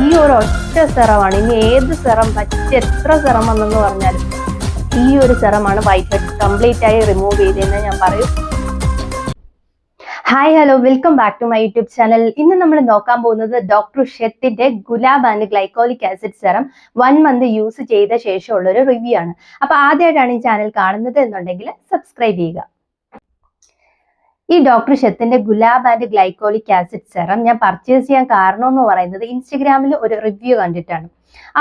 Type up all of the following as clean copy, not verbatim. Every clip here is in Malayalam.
ഈ ഒരു ഒറ്റ സെറമാണ്. ഇനി ഏത് സെറം എത്ര സെറം വന്നെന്ന് പറഞ്ഞാലും ഈ ഒരു സെറമാണ് വൈറ്റ് ഹെഡ്സ് കംപ്ലീറ്റ് ആയി റിമൂവ് ചെയ്തതെന്ന് ഞാൻ പറയും. Hi hello, welcome back to my YouTube channel. ഇന്ന് നമ്മൾ നോക്കാൻ പോകുന്നത് ഡോക്ടർ ഷെത്തിന്റെ Gulab and glycolic acid serum 1 month use ചെയ്ത ശേഷമുള്ള ഒരു റിവ്യൂ ആണ്. അപ്പൊ ആദ്യമായിട്ടാണ് ഈ ചാനൽ കാണുന്നത് എന്നുണ്ടെങ്കിൽ സബ്സ്ക്രൈബ് ചെയ്യുക. ഈ ഡോക്ടർ ഷെത്തിന്റെ Gulab and glycolic acid serum ഞാൻ പർച്ചേസ് ചെയ്യാൻ കാരണം എന്ന് പറയുന്നത് ഇൻസ്റ്റഗ്രാമിൽ ഒരു റിവ്യൂ കണ്ടിട്ടാണ്.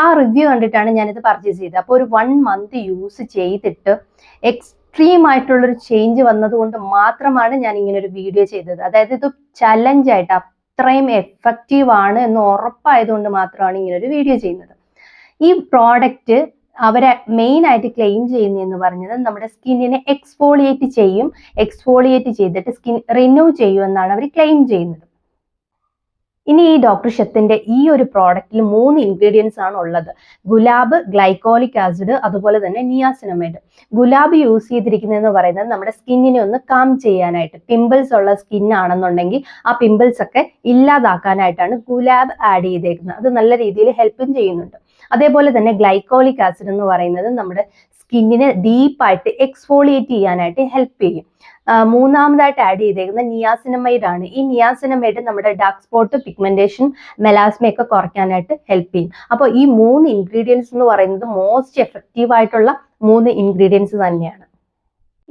ആ റിവ്യൂ കണ്ടിട്ടാണ് ഞാനിത് പർച്ചേസ് ചെയ്തത്. അപ്പോൾ ഒരു 1 മന്ത് യൂസ് ചെയ്തിട്ട് എക്സ്ട്രീം ആയിട്ടുള്ളൊരു ചേഞ്ച് വന്നതുകൊണ്ട് മാത്രമാണ് ഞാൻ ഇങ്ങനെ ഒരു വീഡിയോ ചെയ്തത്. അതായത് ഇത് ചലഞ്ചായിട്ട് അത്രയും എഫക്റ്റീവ് ആണ് എന്ന് ഉറപ്പായതുകൊണ്ട് മാത്രമാണ് ഇങ്ങനെ ഒരു വീഡിയോ ചെയ്യുന്നത്. ഈ പ്രോഡക്റ്റ് അവരെ മെയിൻ ആയിട്ട് ക്ലെയിം ചെയ്യുന്നതെന്ന് പറഞ്ഞത് നമ്മുടെ സ്കിന്നിനെ എക്സ്ഫോളിയേറ്റ് ചെയ്യും, എക്സ്ഫോളിയേറ്റ് ചെയ്തിട്ട് സ്കിൻ റിന്യൂ ചെയ്യും എന്നാണ് അവർ ക്ലെയിം ചെയ്യുന്നത്. ഇനി ഈ ഡോക്ടർ ഷെത്തിന്റെ ഈ ഒരു പ്രോഡക്റ്റിൽ 3 ഇൻഗ്രീഡിയൻസ് ആണ് ഉള്ളത്: ഗുലാബ്, ഗ്ലൈക്കോളിക് ആസിഡ്, അതുപോലെ തന്നെ നിയാസിനമൈഡ്. ഗുലാബ് യൂസ് ചെയ്തിരിക്കുന്നതെന്ന് പറയുന്നത് നമ്മുടെ സ്കിന്നിനെ ഒന്ന് കാം ചെയ്യാനായിട്ട്, പിമ്പിൾസ് ഉള്ള സ്കിൻ ആണെന്നുണ്ടെങ്കിൽ ആ പിമ്പിൾസ് ഒക്കെ ഇല്ലാതാക്കാനായിട്ടാണ് ഗുലാബ് ആഡ് ചെയ്തേക്കുന്നത്. അത് നല്ല രീതിയിൽ ഹെൽപ്പും ചെയ്യുന്നുണ്ട്. അതേപോലെ തന്നെ ഗ്ലൈക്കോളിക് ആസിഡ് എന്ന് പറയുന്നത് നമ്മുടെ സ്കിന്നിനെ ഡീപ്പായിട്ട് എക്സ്ഫോളിയേറ്റ് ചെയ്യാനായിട്ട് ഹെൽപ്പ് ചെയ്യും. മൂന്നാമതായിട്ട് ആഡ് ചെയ്തേക്കുന്ന നിയാസിനമൈഡ് ആണ്. ഈ നിയാസിനമൈഡ് നമ്മുടെ ഡാർക്ക് സ്പോട്ട്, പിഗ്മെന്റേഷൻ, മെലാസ്മ ഒക്കെ കുറയ്ക്കാനായിട്ട് ഹെൽപ്പ് ചെയ്യും. അപ്പോൾ ഈ 3 ഇൻഗ്രീഡിയൻസ് എന്ന് പറയുന്നത് മോസ്റ്റ് എഫക്റ്റീവ് ആയിട്ടുള്ള 3 ഇൻഗ്രീഡിയൻസ് തന്നെയാണ്.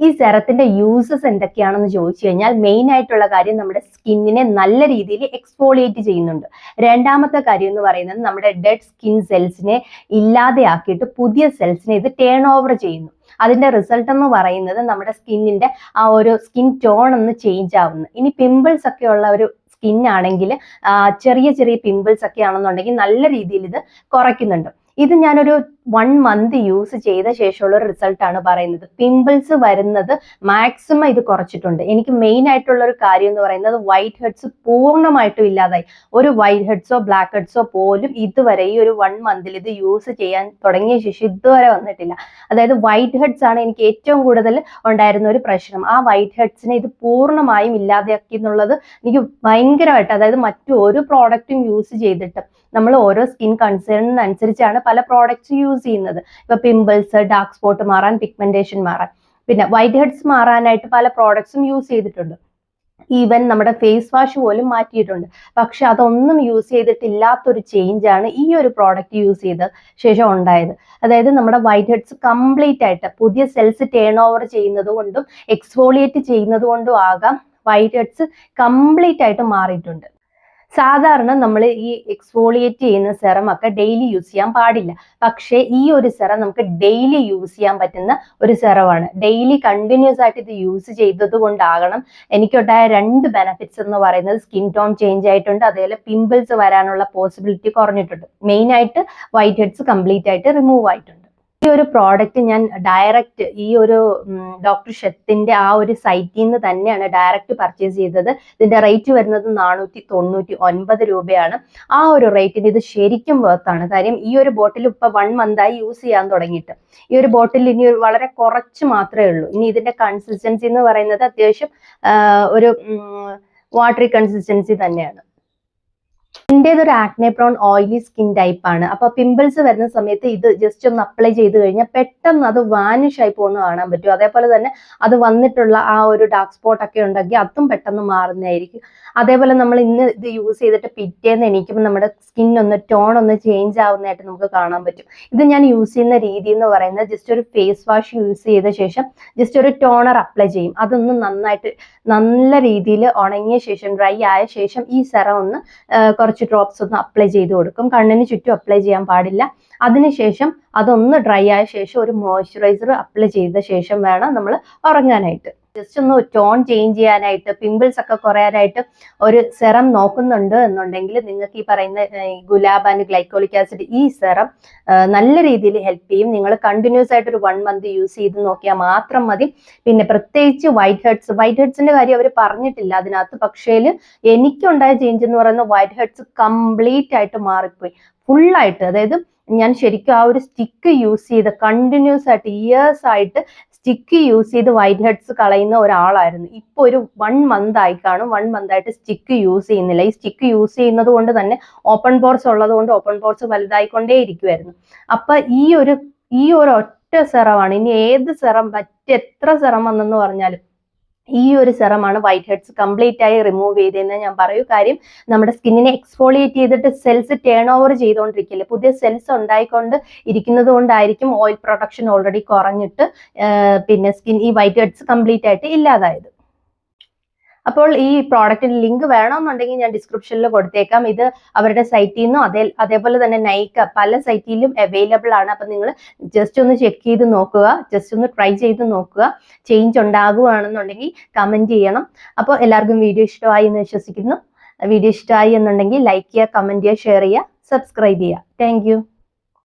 ഈ സെറത്തിന്റെ യൂസസ് എന്തൊക്കെയാണെന്ന് ചോദിച്ചു കഴിഞ്ഞാൽ മെയിൻ ആയിട്ടുള്ള കാര്യം നമ്മുടെ സ്കിന്നിനെ നല്ല രീതിയിൽ എക്സ്ഫോളിയേറ്റ് ചെയ്യുന്നുണ്ട്. രണ്ടാമത്തെ കാര്യം എന്ന് പറയുന്നത് നമ്മുടെ ഡെഡ് സ്കിൻ സെൽസിനെ ഇല്ലാതെയാക്കിയിട്ട് പുതിയ സെൽസിനെ ഇത് ടേൺ ഓവർ ചെയ്യുന്നു. അതിന്റെ റിസൾട്ട് എന്ന് പറയുന്നത് നമ്മുടെ സ്കിന്നിന്റെ ആ ഒരു സ്കിൻ ടോൺ ഒന്ന് ചേഞ്ച് ആവുന്നു. ഇനി പിമ്പിൾസ് ഒക്കെ ഉള്ള ഒരു സ്കിൻ ആണെങ്കിൽ, ചെറിയ ചെറിയ പിമ്പിൾസ് ഒക്കെ ആണെന്നുണ്ടെങ്കിൽ നല്ല രീതിയിൽ ഇത് കുറയ്ക്കുന്നുണ്ട്. ഇത് ഞാനൊരു 1 മന്ത് യൂസ് ചെയ്ത ശേഷമുള്ള ഒരു റിസൾട്ടാണ് പറയുന്നത്. പിമ്പിൾസ് വരുന്നത് മാക്സിമം ഇത് കുറച്ചിട്ടുണ്ട്. എനിക്ക് മെയിൻ ആയിട്ടുള്ള ഒരു കാര്യം എന്ന് പറയുന്നത് വൈറ്റ് ഹെഡ്സ് പൂർണ്ണമായിട്ടും ഇല്ലാതായി. ഒരു വൈറ്റ് ഹെഡ്സോ ബ്ലാക്ക് ഹെഡ്സോ പോലും ഇതുവരെ ഈ ഒരു 1 മന്തിൽ ഇത് യൂസ് ചെയ്യാൻ തുടങ്ങിയ ശേഷം ഇതുവരെ വന്നിട്ടില്ല. അതായത് വൈറ്റ് ഹെഡ്സ് ആണ് എനിക്ക് ഏറ്റവും കൂടുതൽ ഉണ്ടായിരുന്ന ഒരു പ്രശ്നം. ആ വൈറ്റ് ഹെഡ്സിനെ ഇത് പൂർണ്ണമായും ഇല്ലാതെയാക്കി എന്നുള്ളത് എനിക്ക് ഭയങ്കരമായിട്ട്, അതായത് മറ്റു ഒരു പ്രോഡക്റ്റും യൂസ് ചെയ്തിട്ട് നമ്മൾ ഓരോ സ്കിൻ കൺസേണിനനുസരിച്ചാണ് പല പ്രോഡക്റ്റ്സ് യൂസ് ചെയ്യുന്നത്. ഇപ്പൊ പിമ്പിൾസ്, ഡാർക്ക് സ്പോട്ട് മാറാൻ, പിഗ്മെന്റേഷൻ മാറാൻ, പിന്നെ വൈറ്റ് ഹെഡ്സ് മാറാനായിട്ട് പല പ്രോഡക്ട്സും യൂസ് ചെയ്തിട്ടുണ്ട്. ഈവൻ നമ്മുടെ ഫേസ് വാഷ് പോലും മാറ്റിയിട്ടുണ്ട്. പക്ഷെ അതൊന്നും യൂസ് ചെയ്തിട്ടില്ലാത്തൊരു ചേഞ്ച് ആണ് ഈ ഒരു പ്രോഡക്റ്റ് യൂസ് ചെയ്ത ശേഷം ഉണ്ടായത്. അതായത് നമ്മുടെ വൈറ്റ് ഹെഡ്സ് കംപ്ലീറ്റ് ആയിട്ട് പുതിയ സെൽസ് ടേൺ ഓവർ ചെയ്യുന്നത് കൊണ്ടും എക്സ്ഫോളിയേറ്റ് ചെയ്യുന്നത് കൊണ്ടും ആകാം വൈറ്റ് ഹെഡ്സ് കംപ്ലീറ്റ് ആയിട്ട് മാറിയിട്ടുണ്ട്. സാധാരണ നമ്മൾ ഈ എക്സ്ഫോളിയേറ്റ് ചെയ്യുന്ന സെറം ഒക്കെ ഡെയിലി യൂസ് ചെയ്യാൻ പാടില്ല. പക്ഷേ ഈ ഒരു സെറം നമുക്ക് ഡെയിലി യൂസ് ചെയ്യാൻ പറ്റുന്ന ഒരു സെറമാണ്. ഡെയിലി കണ്ടിന്യൂസ് ആയിട്ട് ഇത് യൂസ് ചെയ്തത് കൊണ്ടാകണം എനിക്കുണ്ടായ 2 ബെനിഫിറ്റ്സ് എന്ന് പറയുന്നത് സ്കിൻ ടോൺ ചേഞ്ച് ആയിട്ടുണ്ട്, അതേപോലെ പിമ്പിൾസ് വരാനുള്ള പോസിബിലിറ്റി കുറഞ്ഞിട്ടുണ്ട്. മെയിൻ ആയിട്ട് വൈറ്റ് ഹെഡ്സ് കംപ്ലീറ്റ് ആയിട്ട് റിമൂവ് ആയിട്ടുണ്ട്. ഈ ഒരു പ്രോഡക്റ്റ് ഞാൻ ഡയറക്റ്റ് ഈ ഒരു ഡോക്ടർ ഷെത്തിന്റെ ആ ഒരു സൈറ്റിൽ നിന്ന് തന്നെയാണ് ഡയറക്റ്റ് പർച്ചേസ് ചെയ്തത്. ഇതിന്റെ റേറ്റ് വരുന്നത് 499 രൂപയാണ്. ആ ഒരു റേറ്റിന് ഇത് ശരിക്കും വേർത്താണ്. കാര്യം ഈ ഒരു ബോട്ടിൽ ഇപ്പൊ 1 മന്തായി യൂസ് ചെയ്യാൻ തുടങ്ങിയിട്ട്. ഈ ഒരു ബോട്ടിൽ ഇനി വളരെ കുറച്ച് മാത്രമേ ഉള്ളൂ. ഇനി ഇതിന്റെ കൺസിസ്റ്റൻസി എന്ന് പറയുന്നത് അത്യാവശ്യം ഒരു വാട്ടറി കൺസിസ്റ്റൻസി തന്നെയാണ്. എന്റേതൊരു acne prone oily skin type ആണ്. അപ്പൊ പിമ്പിൾസ് വരുന്ന സമയത്ത് ഇത് ജസ്റ്റ് ഒന്ന് അപ്ലൈ ചെയ്ത് കഴിഞ്ഞാൽ പെട്ടെന്ന് അത് വാനിഷ് ആയി പോകുന്ന കാണാൻ പറ്റും. അതേപോലെ തന്നെ അത് വന്നിട്ടുള്ള ആ ഒരു ഡാർക്ക് സ്പോട്ട് ഒക്കെ ഉണ്ടെങ്കിൽ അതും പെട്ടെന്ന് മാറുന്നതായിരിക്കും. അതേപോലെ നമ്മൾ ഇന്ന് ഇത് യൂസ് ചെയ്തിട്ട് പിറ്റേന്ന് എണീക്കുമ്പോൾ നമ്മുടെ സ്കിൻ ഒന്ന് ടോൺ ഒന്ന് ചേഞ്ച് ആവുന്നതായിട്ട് നമുക്ക് കാണാൻ പറ്റും. ഇത് ഞാൻ യൂസ് ചെയ്യുന്ന രീതി എന്ന് പറയുന്നത് ജസ്റ്റ് ഒരു ഫേസ് വാഷ് യൂസ് ചെയ്ത ശേഷം ജസ്റ്റ് ഒരു ടോണർ അപ്ലൈ ചെയ്യും. അതൊന്ന് നന്നായിട്ട് നല്ല രീതിയിൽ ഉണങ്ങിയ ശേഷം, ഡ്രൈ ആയ ശേഷം ഈ സെറം ഒന്ന് കുറച്ച് ഡ്രോപ്സ് ഒന്ന് അപ്ലൈ ചെയ്ത് കൊടുക്കും. കണ്ണിന് ചുറ്റും അപ്ലൈ ചെയ്യാൻ പാടില്ല. അതിനുശേഷം അതൊന്ന് ഡ്രൈ ആയ ശേഷം ഒരു മോയ്സ്ചറൈസർ അപ്ലൈ ചെയ്ത ശേഷം വേണം നമ്മൾ ഉറങ്ങാനായിട്ട്. ജസ്റ്റ് ഒന്ന് ടോൺ ചേഞ്ച് ചെയ്യാനായിട്ട്, പിമ്പിൾസ് ഒക്കെ കുറയാനായിട്ട് ഒരു സെറം നോക്കുന്നുണ്ട് എന്നുണ്ടെങ്കിൽ നിങ്ങൾക്ക് ഈ പറയുന്ന ഗുലാബ് ആൻഡ് ഗ്ലൈക്കോളിക് ആസിഡ് ഈ സെറം നല്ല രീതിയിൽ ഹെൽപ്പ് ചെയ്യും. നിങ്ങൾ കണ്ടിന്യൂസ് ആയിട്ട് ഒരു 1 മന്ത് യൂസ് ചെയ്ത് നോക്കിയാൽ മാത്രം മതി. പിന്നെ പ്രത്യേകിച്ച് വൈറ്റ് ഹെഡ്സിന്റെ കാര്യം അവർ പറഞ്ഞിട്ടില്ല അതിനകത്ത്. പക്ഷേ എനിക്കുണ്ടായ ചേഞ്ച് എന്ന് പറയുന്നത് വൈറ്റ് ഹെഡ്സ് കംപ്ലീറ്റ് ആയിട്ട് മാറിപ്പോയി, ഫുള്ളായിട്ട്. അതായത് ഞാൻ ശരിക്കും ആ ഒരു സ്റ്റിക്ക് യൂസ് ചെയ്ത് കണ്ടിന്യൂസ് ആയിട്ട് ഇയേഴ്സ് ആയിട്ട് സ്റ്റിക്ക് യൂസ് ചെയ്ത് വൈറ്റ് ഹെഡ്സ് കളയുന്ന ഒരാളായിരുന്നു. ഇപ്പൊ ഒരു 1 month ആയി കാണും. 1 month ആയിട്ട് സ്റ്റിക്ക് യൂസ് ചെയ്യുന്നില്ല. ഈ സ്റ്റിക്ക് യൂസ് ചെയ്യുന്നത് കൊണ്ട് തന്നെ ഓപ്പൺ പോർസ് ഉള്ളത് കൊണ്ട് ഓപ്പൺ പോർസ് വലുതായിക്കൊണ്ടേ ഇരിക്കുമായിരുന്നു. അപ്പൊ ഈ ഒരു ഒറ്റ സെറമാണ്. ഇനി ഏത് സെറം എത്ര സെറം വന്നെന്ന് പറഞ്ഞാലും ഈ ഒരു സെറമാണ് വൈറ്റ് ഹെഡ്സ് കംപ്ലീറ്റ് ആയി റിമൂവ് ചെയ്തതെന്ന് ഞാൻ പറയൂ. കാര്യം നമ്മുടെ സ്കിന്നിനെ എക്സ്ഫോളിയേറ്റ് ചെയ്തിട്ട് സെൽസ് ടേൺ ഓവർ ചെയ്തുകൊണ്ടിരിക്കില്ല, പുതിയ സെൽസ് ഉണ്ടായിക്കൊണ്ട് ഇരിക്കുന്നത് കൊണ്ടായിരിക്കും ഓയിൽ പ്രൊഡക്ഷൻ ഓൾറെഡി കുറഞ്ഞിട്ട് പിന്നെ ഈ വൈറ്റ് ഹെഡ്സ് കംപ്ലീറ്റ് ആയിട്ട് ഇല്ലാതായത്. അപ്പോൾ ഈ പ്രോഡക്റ്റിന്റെ ലിങ്ക് വേണമെന്നുണ്ടെങ്കിൽ ഞാൻ ഡിസ്ക്രിപ്ഷനിൽ കൊടുത്തേക്കാം. ഇത് അവരുടെ സൈറ്റിൽ നിന്നും അതേപോലെ തന്നെ നൈക്ക പല സൈറ്റിലും അവൈലബിൾ ആണ്. അപ്പൊ നിങ്ങൾ ജസ്റ്റ് ഒന്ന് ചെക്ക് ചെയ്ത് നോക്കുക, ജസ്റ്റ് ഒന്ന് ട്രൈ ചെയ്ത് നോക്കുക. ചേഞ്ച് ഉണ്ടാകുകയാണെന്നുണ്ടെങ്കിൽ കമന്റ് ചെയ്യണം. അപ്പോൾ എല്ലാവർക്കും വീഡിയോ ഇഷ്ടമായി എന്ന് വിശ്വസിക്കുന്നു. വീഡിയോ ഇഷ്ടമായി എന്നുണ്ടെങ്കിൽ ലൈക്ക് ചെയ്യുക, കമന്റ് ചെയ്യുക, ഷെയർ ചെയ്യുക, സബ്സ്ക്രൈബ് ചെയ്യുക. താങ്ക്